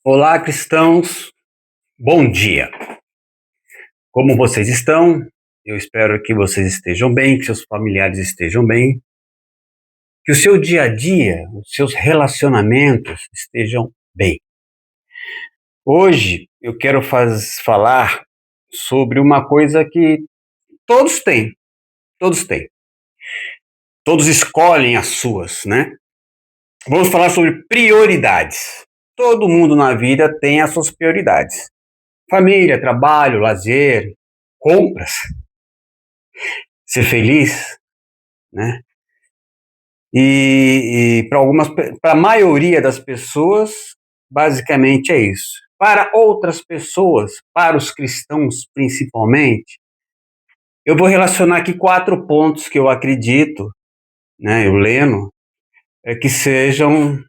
Olá, cristãos, bom dia. Como vocês estão? Eu espero que vocês estejam bem, que seus familiares estejam bem, que o seu dia a dia, os seus relacionamentos estejam bem. Hoje eu quero falar sobre uma coisa que todos têm, todos têm, todos escolhem as suas, né? Vamos falar sobre prioridades. Todo mundo na vida tem as suas prioridades: família, trabalho, lazer, compras, ser feliz, né? Para a maioria das pessoas, basicamente é isso. Para outras pessoas, para os cristãos principalmente, eu vou relacionar aqui 4 pontos que eu acredito, né, eu lendo, que sejam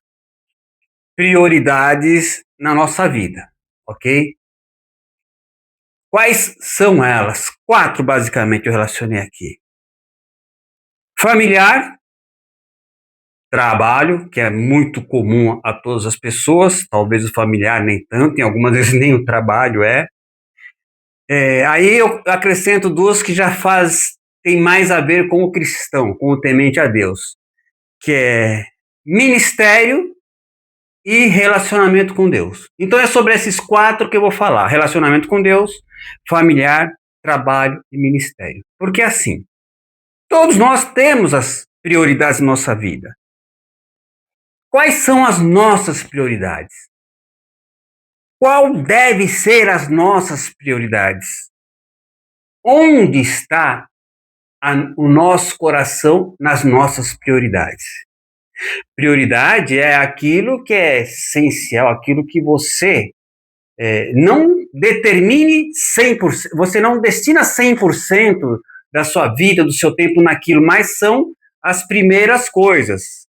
prioridades na nossa vida, ok? Quais são elas? 4, basicamente, eu relacionei aqui. Familiar, trabalho, que é muito comum a todas as pessoas, talvez o familiar nem tanto, em algumas vezes nem o trabalho é. Aí eu acrescento duas que tem mais a ver com o cristão, com o temente a Deus, que é ministério e relacionamento com Deus. Então é sobre esses 4 que eu vou falar: relacionamento com Deus, familiar, trabalho e ministério. Porque assim, todos nós temos as prioridades na nossa vida. Quais são as nossas prioridades? Qual deve ser as nossas prioridades? Onde está o nosso coração nas nossas prioridades? Prioridade é aquilo que é essencial, aquilo que você não determine 100%, você não destina 100% da sua vida, do seu tempo naquilo, mas são as primeiras coisas.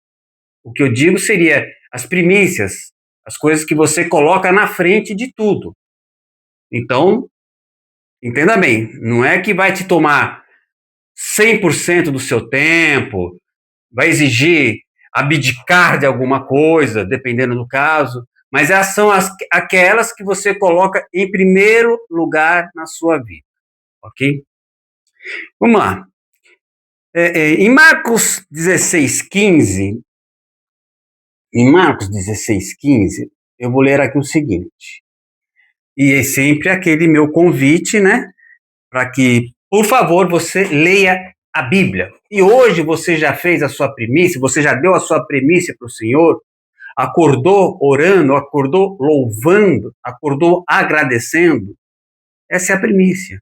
O que eu digo seria as primícias, as coisas que você coloca na frente de tudo. Então, entenda bem, não é que vai te tomar 100% do seu tempo, vai exigir abdicar de alguma coisa, dependendo do caso, mas essas são aquelas que você coloca em primeiro lugar na sua vida, ok? Vamos lá. Em Marcos 16:15, eu vou ler aqui o seguinte, e é sempre aquele meu convite, né, para que, por favor, você leia a Bíblia. E hoje você já fez a sua primícia, você já deu a sua primícia para o Senhor, acordou orando, acordou louvando, acordou agradecendo. Essa é a primícia.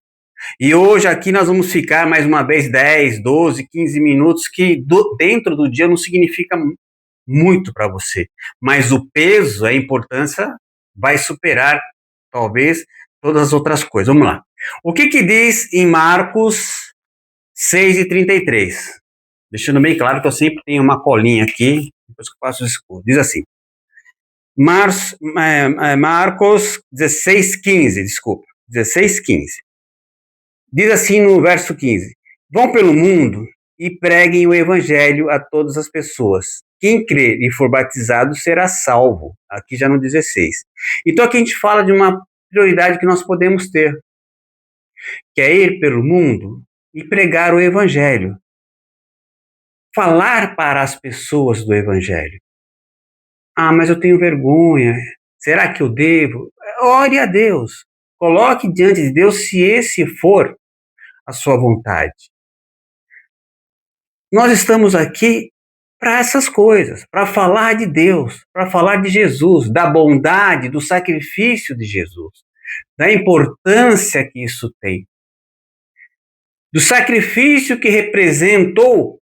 E hoje aqui nós vamos ficar mais uma vez 10, 12, 15 minutos, que dentro do dia não significa muito para você, mas o peso, a importância vai superar talvez todas as outras coisas. Vamos lá. O que diz em Marcos 6:33? Deixando bem claro que eu sempre tenho uma colinha aqui, depois que eu faço o escudo. Diz assim, Marcos 16:15, desculpa, 16:15. Diz assim no verso 15: vão pelo mundo e preguem o evangelho a todas as pessoas. Quem crer e for batizado será salvo. Aqui já no 16. Então aqui a gente fala de uma prioridade que nós podemos ter, que é ir pelo mundo e pregar o evangelho. Falar para as pessoas do evangelho. Ah, mas eu tenho vergonha. Será que eu devo? Ore a Deus. Coloque diante de Deus se esse for a sua vontade. Nós estamos aqui para essas coisas, para falar de Deus, para falar de Jesus, da bondade, do sacrifício de Jesus, da importância que isso tem, do sacrifício que representou,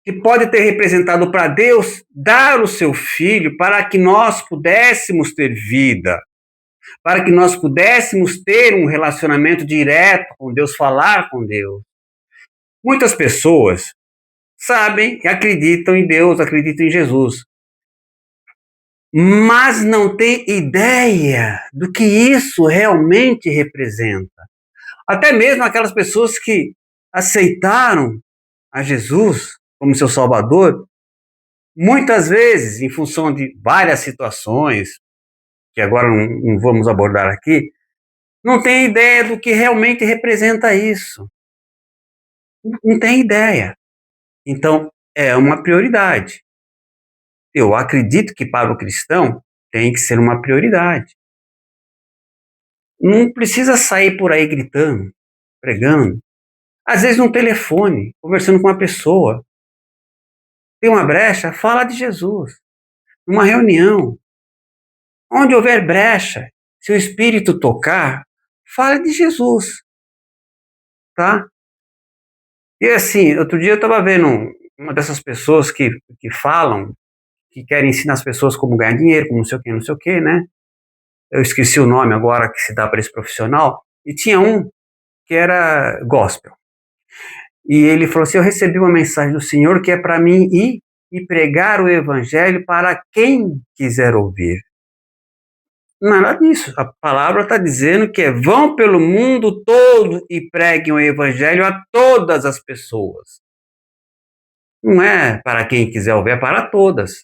que pode ter representado para Deus, dar o seu filho para que nós pudéssemos ter vida, para que nós pudéssemos ter um relacionamento direto com Deus, falar com Deus. Muitas pessoas sabem e acreditam em Deus, acreditam em Jesus, mas não têm ideia do que isso realmente representa. Até mesmo aquelas pessoas que aceitaram a Jesus como seu Salvador, muitas vezes, em função de várias situações, que agora não vamos abordar aqui, não tem ideia do que realmente representa isso. Não tem ideia. Então, é uma prioridade. Eu acredito que para o cristão tem que ser uma prioridade. Não precisa sair por aí gritando, pregando. Às vezes no telefone, conversando com uma pessoa. Tem uma brecha, fala de Jesus. Numa reunião, onde houver brecha, se o Espírito tocar, fala de Jesus, tá? E assim, outro dia eu estava vendo uma dessas pessoas que falam, que querem ensinar as pessoas como ganhar dinheiro, como não sei o que, né? Eu esqueci o nome agora que se dá para esse profissional, e tinha um que era gospel. E ele falou assim: eu recebi uma mensagem do Senhor que é para mim ir e pregar o evangelho para quem quiser ouvir. Nada disso. A palavra está dizendo que vão pelo mundo todo e preguem o evangelho a todas as pessoas. Não é para quem quiser ouvir, é para todas.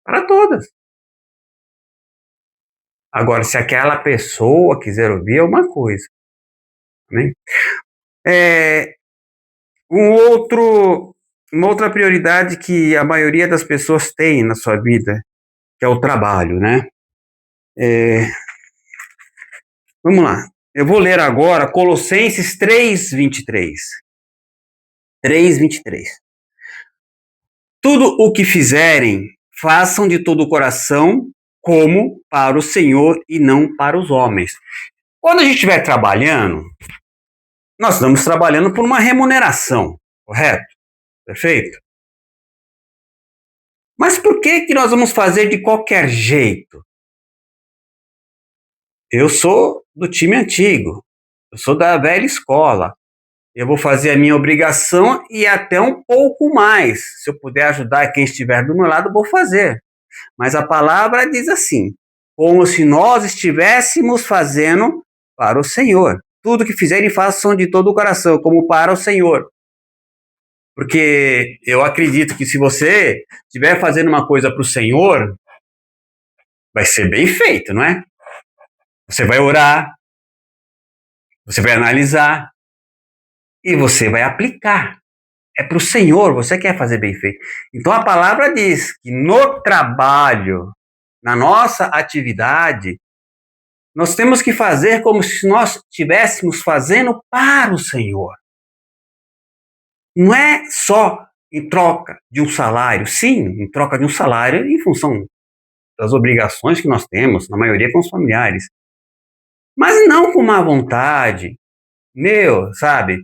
Para todas. Agora, se aquela pessoa quiser ouvir, é uma coisa. Né? É, uma outra prioridade que a maioria das pessoas tem na sua vida, que é o trabalho, né? É, vamos lá. Eu vou ler agora Colossenses 3:23. 3:23. Tudo o que fizerem, façam de todo o coração, como para o Senhor e não para os homens. Quando a gente estiver trabalhando, nós estamos trabalhando por uma remuneração, correto? Perfeito? Mas por que nós vamos fazer de qualquer jeito? Eu sou do time antigo, eu sou da velha escola. Eu vou fazer a minha obrigação e até um pouco mais. Se eu puder ajudar quem estiver do meu lado, eu vou fazer. Mas a palavra diz assim: como se nós estivéssemos fazendo para o Senhor. Tudo que fizerem, façam de todo o coração, como para o Senhor. Porque eu acredito que se você estiver fazendo uma coisa para o Senhor, vai ser bem feito, não é? Você vai orar, você vai analisar e você vai aplicar. É para o Senhor, você quer fazer bem feito. Então a palavra diz que no trabalho, na nossa atividade, nós temos que fazer como se nós estivéssemos fazendo para o Senhor. Não é só em troca de um salário, sim, em troca de um salário em função das obrigações que nós temos, na maioria com os familiares, mas não com má vontade, sabe?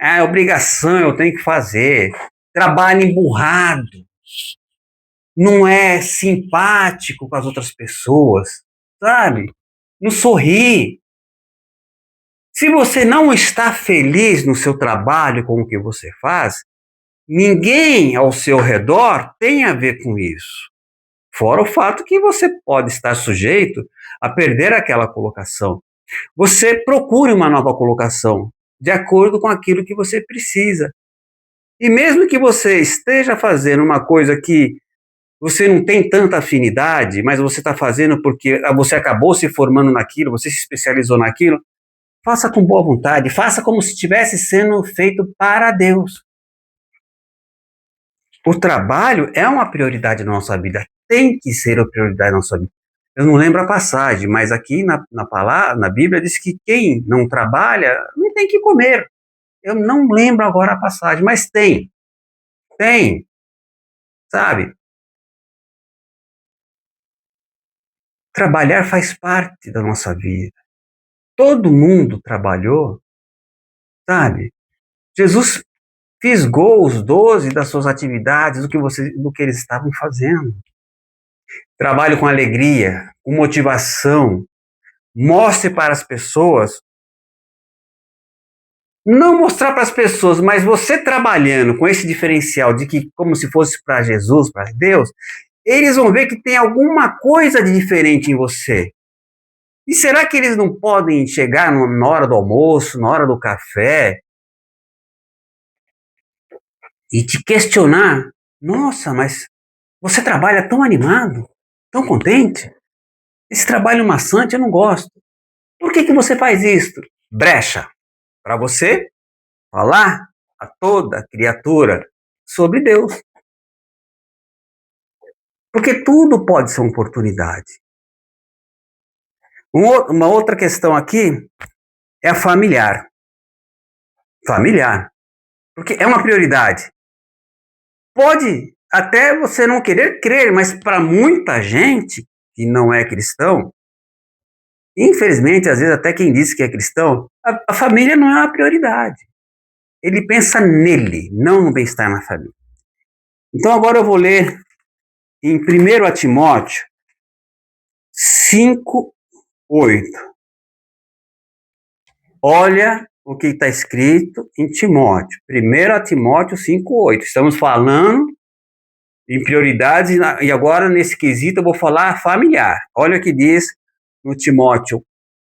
É obrigação, eu tenho que fazer. Trabalho emburrado, não é simpático com as outras pessoas, sabe? Não sorri. Se você não está feliz no seu trabalho com o que você faz, ninguém ao seu redor tem a ver com isso. Fora o fato que você pode estar sujeito a perder aquela colocação. Você procure uma nova colocação, de acordo com aquilo que você precisa. E mesmo que você esteja fazendo uma coisa que você não tem tanta afinidade, mas você está fazendo porque você acabou se formando naquilo, você se especializou naquilo, faça com boa vontade, faça como se estivesse sendo feito para Deus. O trabalho é uma prioridade na nossa vida, tem que ser uma prioridade na nossa vida. Eu não lembro a passagem, mas aqui na Bíblia diz que quem não trabalha não tem que comer. Eu não lembro agora a passagem, mas tem, sabe? Trabalhar faz parte da nossa vida. Todo mundo trabalhou, sabe? Jesus fisgou os 12 das suas atividades, do que eles estavam fazendo. Trabalho com alegria, com motivação. Mostre para as pessoas. Não mostrar para as pessoas, mas você trabalhando com esse diferencial de que, como se fosse para Jesus, para Deus, eles vão ver que tem alguma coisa de diferente em você. E será que eles não podem chegar na hora do almoço, na hora do café, e te questionar? Nossa, mas você trabalha tão animado, tão contente? Esse trabalho maçante eu não gosto. Por que você faz isso? Brecha. Para você falar a toda criatura sobre Deus. Porque tudo pode ser uma oportunidade. Uma outra questão aqui é a familiar. Familiar. Porque é uma prioridade. Pode até você não querer crer, mas para muita gente que não é cristão, infelizmente, às vezes até quem diz que é cristão, a família não é uma prioridade. Ele pensa nele, não no bem-estar na família. Então agora eu vou ler em 1 Timóteo 5:8. Olha o que está escrito em Timóteo. 1 Timóteo 5:8. Estamos falando em prioridades e agora nesse quesito eu vou falar familiar. Olha o que diz no Timóteo.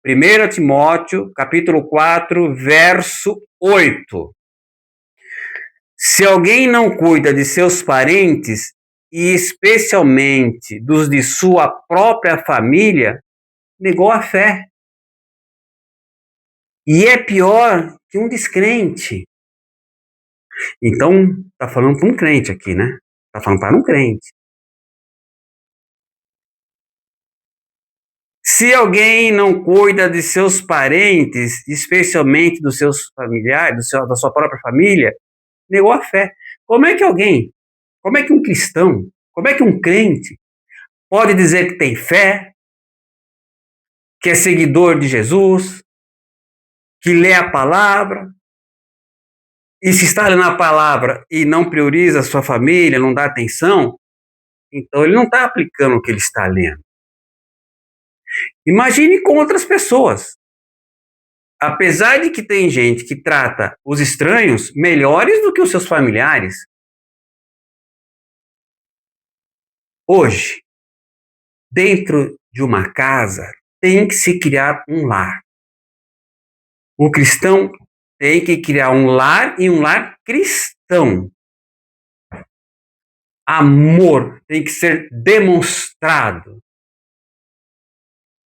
1 Timóteo, capítulo 4, verso 8. Se alguém não cuida de seus parentes, e especialmente dos de sua própria família, negou a fé. E é pior que um descrente. Então, está falando para um crente aqui, né? Está falando para um crente. Se alguém não cuida de seus parentes, especialmente dos seus familiares, da sua própria família, negou a fé. Como é que alguém, como é que um cristão, como é que um crente pode dizer que tem fé, que é seguidor de Jesus, que lê a palavra, e se está lendo a palavra e não prioriza a sua família, não dá atenção, então ele não está aplicando o que ele está lendo. Imagine com outras pessoas. Apesar de que tem gente que trata os estranhos melhores do que os seus familiares, hoje, dentro de uma casa, tem que se criar um lar. O cristão tem que criar um lar e um lar cristão. Amor tem que ser demonstrado.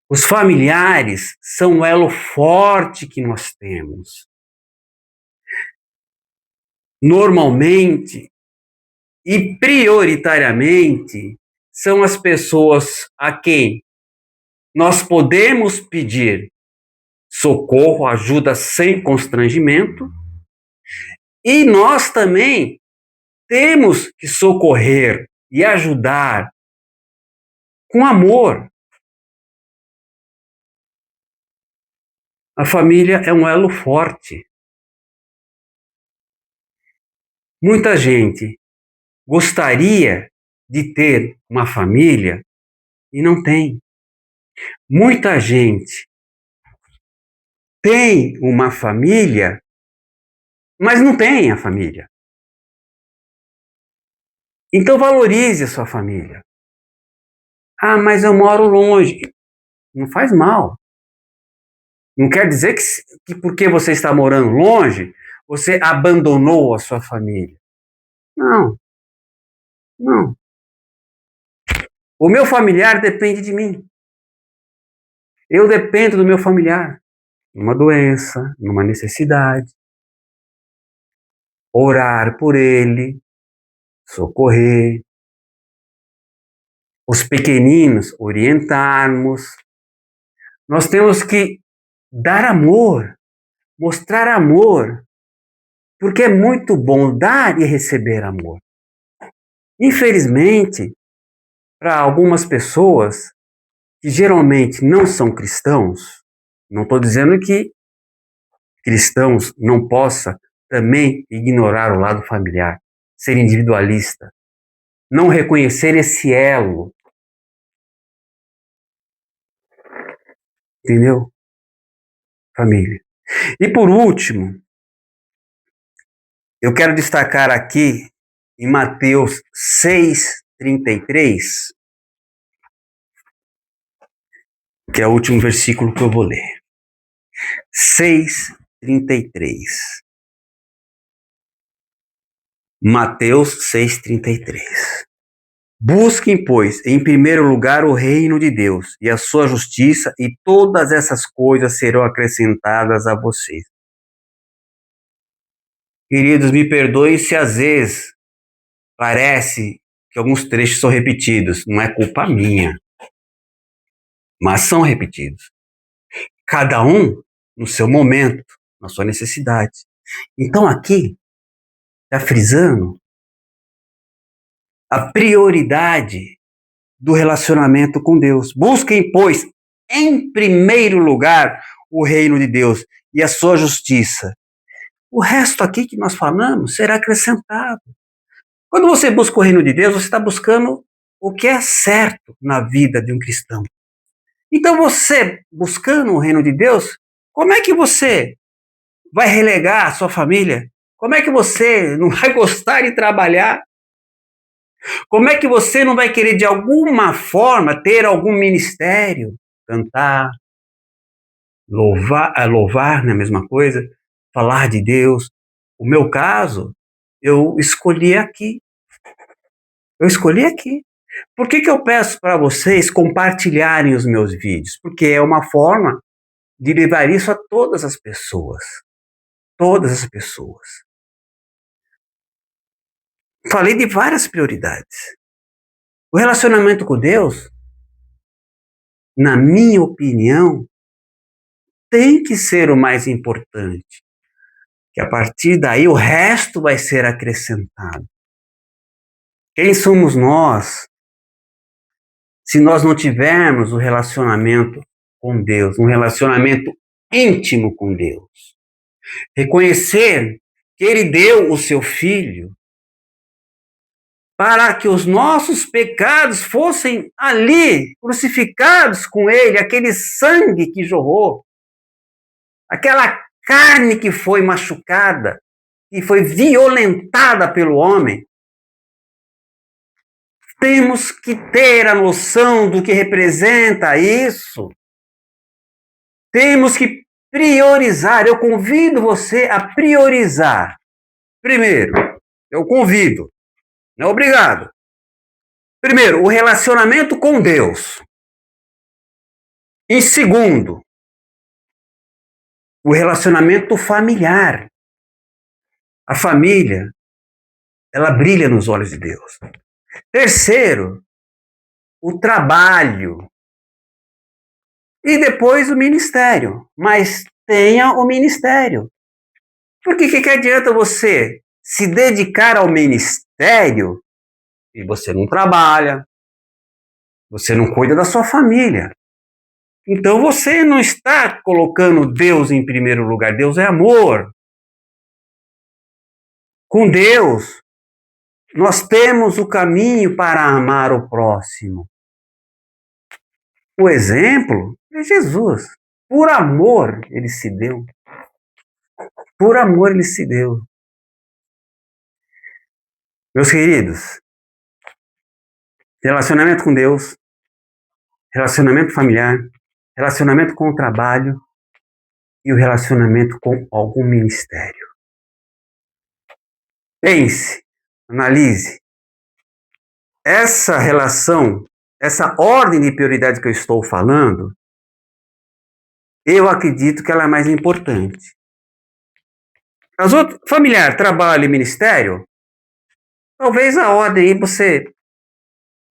Os familiares são o elo forte que nós temos. Normalmente e prioritariamente são as pessoas a quem nós podemos pedir socorro, ajuda sem constrangimento, e nós também temos que socorrer e ajudar com amor. A família é um elo forte. Muita gente gostaria de ter uma família e não tem. Muita gente tem uma família, mas não tem a família. Então valorize a sua família. Ah, mas eu moro longe. Não faz mal. Não quer dizer que porque você está morando longe, você abandonou a sua família. Não, não. O meu familiar depende de mim. Eu dependo do meu familiar. Numa doença, numa necessidade. Orar por ele, socorrer. Os pequeninos, orientarmos. Nós temos que dar amor, mostrar amor, porque é muito bom dar e receber amor. Infelizmente, para algumas pessoas que geralmente não são cristãos, não estou dizendo que cristãos não possam também ignorar o lado familiar, ser individualista, não reconhecer esse elo, entendeu? Família. E por último, eu quero destacar aqui em Mateus 6:33, que é o último versículo que eu vou ler. 6:33. Mateus 6:33. Busquem, pois, em primeiro lugar o reino de Deus e a sua justiça, e todas essas coisas serão acrescentadas a vocês. Queridos, me perdoe se às vezes parece que alguns trechos são repetidos. Não é culpa minha, mas são repetidos. Cada um no seu momento, na sua necessidade. Então aqui está frisando a prioridade do relacionamento com Deus. Busquem, pois, em primeiro lugar o reino de Deus e a sua justiça. O resto aqui que nós falamos será acrescentado. Quando você busca o reino de Deus, você está buscando o que é certo na vida de um cristão. Então você, buscando o reino de Deus, como é que você vai relegar a sua família? Como é que você não vai gostar de trabalhar? Como é que você não vai querer, de alguma forma, ter algum ministério? Cantar, louvar não é a mesma coisa? Falar de Deus. O meu caso, eu escolhi aqui. Eu escolhi aqui. Por que eu peço para vocês compartilharem os meus vídeos? Porque é uma forma de levar isso a todas as pessoas. Todas as pessoas. Falei de várias prioridades. O relacionamento com Deus, na minha opinião, tem que ser o mais importante. Que a partir daí o resto vai ser acrescentado. Quem somos nós se nós não tivermos um relacionamento com Deus, um relacionamento íntimo com Deus? Reconhecer que Ele deu o seu Filho para que os nossos pecados fossem ali crucificados com Ele, aquele sangue que jorrou, aquela carne que foi machucada, que foi violentada pelo homem. Temos que ter a noção do que representa isso. Temos que priorizar. Eu convido você a priorizar. Primeiro, eu convido, não é obrigado. Primeiro, o relacionamento com Deus. Em segundo, o relacionamento familiar. A família, ela brilha nos olhos de Deus. Terceiro, o trabalho. E depois o ministério. Mas tenha o ministério. Porque que adianta você se dedicar ao ministério e você não trabalha, você não cuida da sua família? Então você não está colocando Deus em primeiro lugar. Deus é amor. Com Deus, nós temos o caminho para amar o próximo. O exemplo é Jesus. Por amor, ele se deu. Por amor, ele se deu. Meus queridos, relacionamento com Deus, relacionamento familiar, relacionamento com o trabalho e o relacionamento com algum ministério. Pense, analise. Essa relação, essa ordem de prioridade que eu estou falando, eu acredito que ela é mais importante. As outras, familiar, trabalho e ministério, talvez a ordem aí você,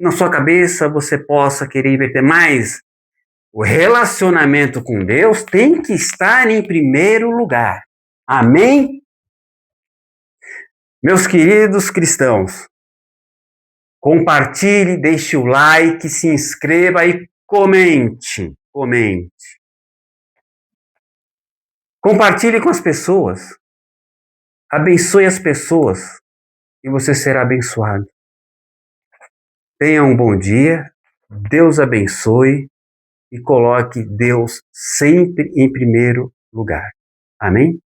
na sua cabeça, você possa querer inverter, mas o relacionamento com Deus tem que estar em primeiro lugar. Amém? Meus queridos cristãos, compartilhe, deixe o like, se inscreva e comente. Comente. Compartilhe com as pessoas. Abençoe as pessoas e você será abençoado. Tenha um bom dia, Deus abençoe e coloque Deus sempre em primeiro lugar. Amém?